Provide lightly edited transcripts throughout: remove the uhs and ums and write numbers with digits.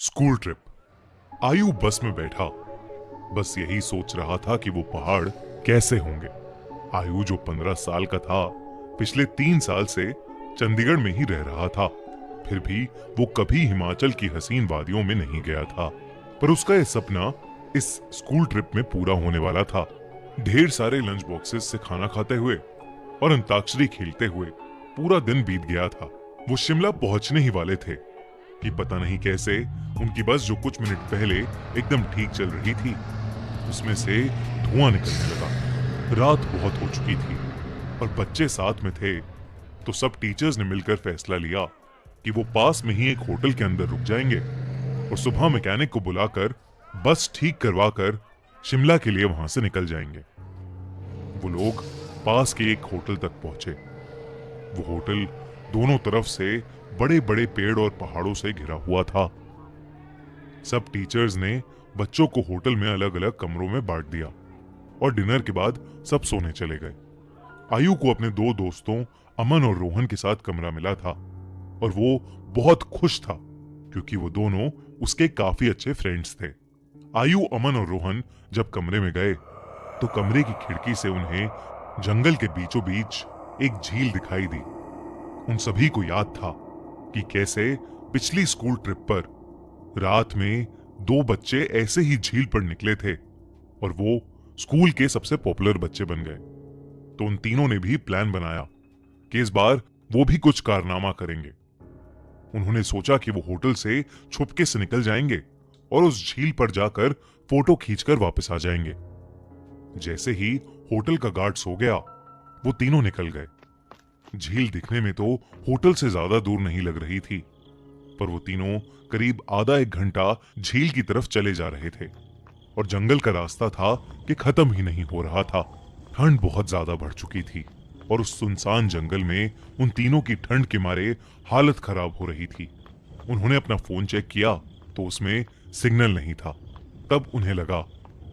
School trip. आयु बस में बैठा बस यही सोच रहा था कि वो पहाड़ कैसे होंगे। आयु जो 15 साल का था, पिछले 3 साल से चंडीगढ़ में ही रह रहा था। फिर भी वो कभी हिमाचल की हसीन वादियों में नहीं गया था। पर उसका यह सपना इस स्कूल ट्रिप में पूरा होने वाला था। ढेर सारे लंच बॉक्सेस से खाना खाते हुए और अंताक्षरी खेलते हुए पूरा दिन बीत गया था। वो शिमला पहुंचने ही वाले थे कि पता नहीं कैसे उनकी बस जो कुछ मिनट पहले एकदम ठीक चल रही थी, उसमें से धुआं निकलने लगा। रात बहुत हो चुकी थी और बच्चे साथ में थे, तो सब टीचर्स ने मिलकर फैसला लिया कि वो पास में ही एक होटल के अंदर रुक जाएंगे और सुबह मैकेनिक को बुलाकर बस ठीक करवाकर शिमला के लिए वहां से निकल जाएंगे। वो लोग पास के एक होटल तक पहुंचे। वो होटल दोनों तरफ से बड़े बड़े पेड़ और पहाड़ों से घिरा हुआ था। सब टीचर्स ने बच्चों को होटल में अलग अलग कमरों में बांट दिया और डिनर के बाद सब सोने चले गए। आयु को अपने 2 दोस्तों अमन और रोहन के साथ कमरा मिला था और वो बहुत खुश था क्योंकि वो दोनों उसके काफी अच्छे फ्रेंड्स थे। आयु, अमन और रोहन जब कमरे में गए तो कमरे की खिड़की से उन्हें जंगल के बीचों बीच एक झील दिखाई दी। उन सभी को याद था कि कैसे पिछली स्कूल ट्रिप पर रात में 2 बच्चे ऐसे ही झील पर निकले थे और वो स्कूल के सबसे पॉपुलर बच्चे बन गए। तो उन तीनों ने भी प्लान बनाया कि इस बार वो भी कुछ कारनामा करेंगे। उन्होंने सोचा कि वो होटल से छुपके से निकल जाएंगे और उस झील पर जाकर फोटो खींचकर वापस आ जाएंगे। जैसे ही होटल का गार्ड सो गया, वो तीनों निकल गए। झील दिखने में तो होटल से ज्यादा दूर नहीं लग रही थी, पर वो तीनों करीब आधा एक घंटा झील की तरफ चले जा रहे थे और जंगल का रास्ता था कि खत्म ही नहीं हो रहा था। ठंड बहुत ज्यादा बढ़ चुकी थी और उस सुनसान जंगल में उन तीनों की ठंड के मारे हालत खराब हो रही थी। उन्होंने अपना फोन चेक किया तो उसमें सिग्नल नहीं था। तब उन्हें लगा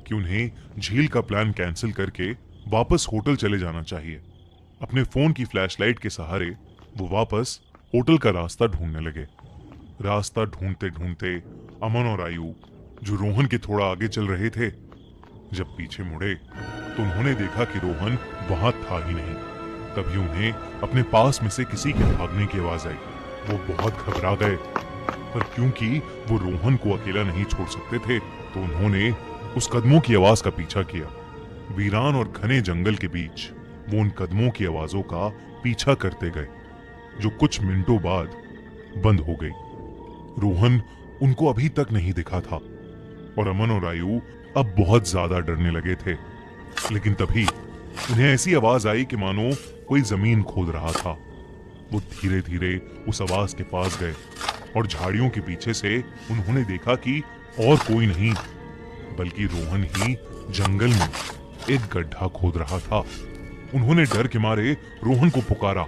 कि उन्हें झील का प्लान कैंसिल करके वापस होटल चले जाना चाहिए। अपने फोन की फ्लैशलाइट के सहारे वो वापस होटल का रास्ता ढूंढने लगे। रास्ता ढूंढते ढूंढते अमन और आयु, जो रोहन के थोड़ा आगे चल रहे थे, जब पीछे मुड़े तो उन्होंने देखा कि रोहन वहां था ही नहीं। तभी उन्हें अपने पास में से किसी के भागने की आवाज आई। वो बहुत घबरा गए, पर क्योंकि वो रोहन को अकेला नहीं छोड़ सकते थे तो उन्होंने उस कदमों की आवाज का पीछा किया। वीरान और घने जंगल के बीच वो उन कदमों की आवाजों का पीछा करते गए, जो कुछ मिनटों बाद बंद हो गई। रोहन उनको अभी तक नहीं दिखा था और अमन और आयु अब बहुत ज्यादा डरने लगे थे। लेकिन तभी उन्हें ऐसी आवाज आई कि मानो कोई जमीन खोद रहा था। वो धीरे धीरे उस आवाज के पास गए और झाड़ियों के पीछे से उन्होंने देखा कि और कोई नहीं बल्कि रोहन ही जंगल में एक गड्ढा खोद रहा था। उन्होंने डर के मारे रोहन को पुकारा।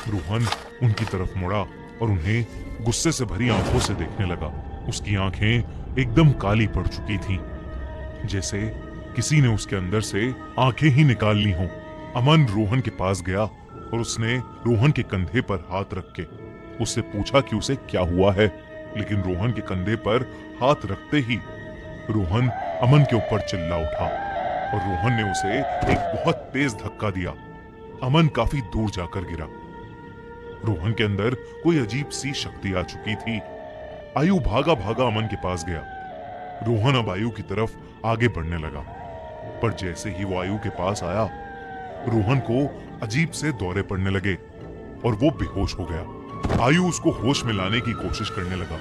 रोहन उनकी तरफ मुड़ा और उन्हें गुस्से से भरी आंखों से देखने लगा। उसकी आंखें एकदम काली पड़ चुकी थीं, जैसे किसी ने उसके अंदर से आंखें ही निकाल ली हों। अमन रोहन के पास गया और उसने रोहन के कंधे पर हाथ रख के उससे पूछा कि उसे क्या हुआ है। लेकिन रोहन के कंधे पर हाथ रखते ही रोहन अमन के ऊपर चिल्ला उठा और रोहन ने उसे एक बहुत तेज धक्का दिया। अमन काफी दूर जाकर गिरा। रोहन के अंदर कोई अजीब सी शक्ति आ चुकी थी। आयु भागा भागा अमन के पास गया। रोहन अब आयु की तरफ आगे बढ़ने लगा, पर जैसे ही वो आयु के पास आया, रोहन को अजीब से दौरे पड़ने लगे और वो बेहोश हो गया। आयु उसको होश में लाने की कोशिश करने लगा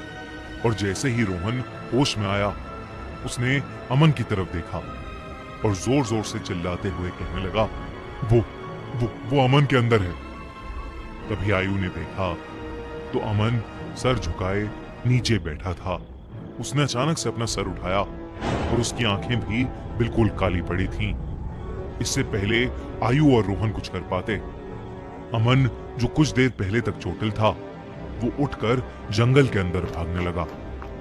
और जैसे ही रोहन होश में आया, उसने अमन की तरफ देखा और जोर जोर से चिल्लाते हुए कहने लगा, वो अमन के अंदर है। तभी आयु ने देखा तो अमन सर झुकाए नीचे बैठा था। उसने अचानक से अपना सर उठाया और उसकी आंखें भी बिल्कुल काली पड़ी थीं। इससे पहले आयु और रोहन कुछ कर पाते, अमन, जो कुछ देर पहले तक चोटिल था, वो उठकर जंगल के अंदर भागने लगा।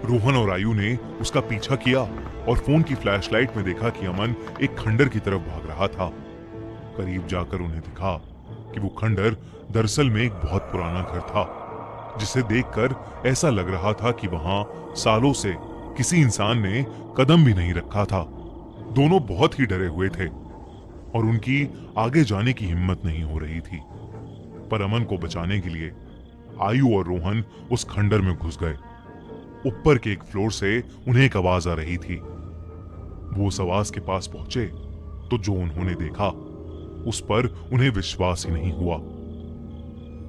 रोहन और आयु ने उसका पीछा किया और फोन की फ्लैशलाइट में देखा कि अमन एक खंडर की तरफ भाग रहा था। करीब जाकर उन्हें दिखा कि वो खंडर दरअसल में एक बहुत पुराना घर था, जिसे देखकर ऐसा लग रहा था कि वहां सालों से किसी इंसान ने कदम भी नहीं रखा था। दोनों बहुत ही डरे हुए थे और उनकी आगे जाने की हिम्मत नहीं हो रही थी। पर अमन को बचाने के लिए आयु और रोहन उस खंडर में घुस गए। ऊपर के एक फ्लोर से उन्हें एक आवाज आ रही थी। वो उस आवाज के पास पहुंचे तो जो उन्होंने देखा उस पर उन्हें विश्वास ही नहीं हुआ।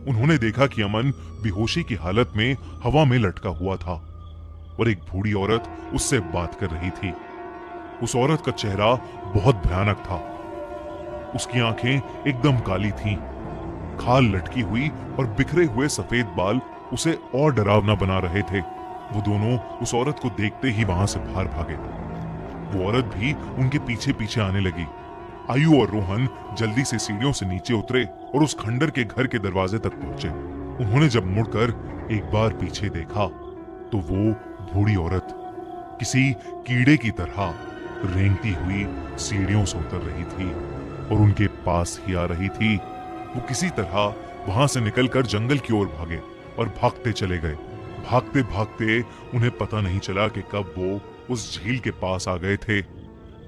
उन्होंने देखा कि अमन बेहोशी की हालत में हवा में लटका हुआ था और एक बूढ़ी औरत उससे बात कर रही थी। उस औरत का चेहरा बहुत भयानक था। उसकी आंखें एकदम काली थीं। खाल लटकी हुई और बिखरे हुए सफेद बाल उसे और डरावना बना रहे थे। वो दोनों उस औरत को देखते ही वहां से बाहर भागे। वो औरत भी उनके पीछे पीछे आने लगी। आयु और रोहन जल्दी से सीढ़ियों से नीचे उतरे और उस खंडर के घर के दरवाजे तक पहुंचे। उन्होंने जब मुड़कर एक बार पीछे देखा तो वो बूढ़ी औरत किसी कीड़े की तरह रेंगती हुई सीढ़ियों से उतर रही थी और उनके पास ही आ रही थी। वो किसी तरह वहां से निकलकर जंगल की ओर भागे और भागते चले गए। भागते भागते उन्हें पता नहीं चला कि कब वो उस झील के पास आ गए थे,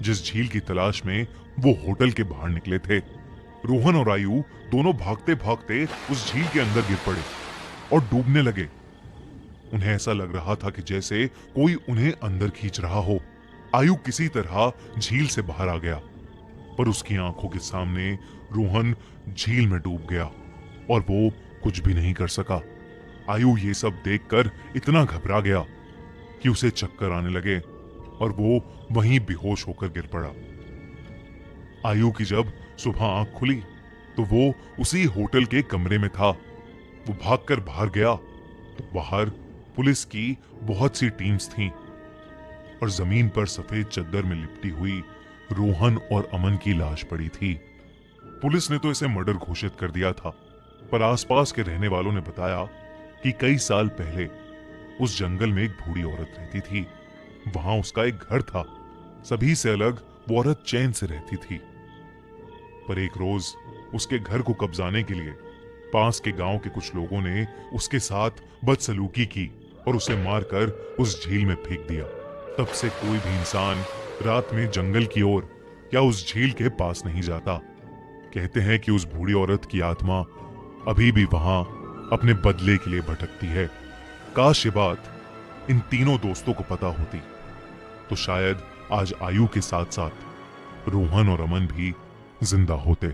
जिस झील की तलाश में वो होटल के बाहर निकले थे। रोहन और आयु दोनों भागते भागते उस झील के अंदर गिर पड़े और डूबने लगे। उन्हें ऐसा लग रहा था कि जैसे कोई उन्हें अंदर खींच रहा हो। आयु किसी तरह झील से बाहर आ गया, पर उसकी आंखों के सामने रोहन झील में डूब गया और वो कुछ भी नहीं कर सका। आयु ये सब देखकर इतना घबरा गया कि उसे चक्कर आने लगे और वो वहीं बेहोश होकर गिर पड़ा। आयु की जब सुबह आंख खुली तो वो उसी होटल के कमरे में था। वो भागकर बाहर गया तो बाहर पुलिस की बहुत सी टीम्स थीं और जमीन पर सफेद चद्दर में लिपटी हुई रोहन और अमन की लाश पड़ी थी। पुलिस ने तो इसे मर्डर घोषित कर दिया था, पर आसपास के रहने वालों ने बताया कि कई साल पहले उस जंगल में एक बूढ़ी औरत रहती थी। वहां उसका एक घर था। सभी से अलग वो औरत चैन से रहती थी। पर एक रोज उसके घर को कब्जाने के लिए पास के गांव के कुछ लोगों ने उसके साथ बदसलूकी की और उसे मारकर उस झील में फेंक दिया। तब से कोई भी इंसान रात में जंगल की ओर या उस झील के पास नहीं जाता। कहते हैं कि उस बूढ़ी औरत की आत्मा अभी भी वहां अपने बदले के लिए भटकती है। काश ये बात इन तीनों दोस्तों को पता होती तो शायद आज आयु के साथ साथ रोहन और अमन भी जिंदा होते।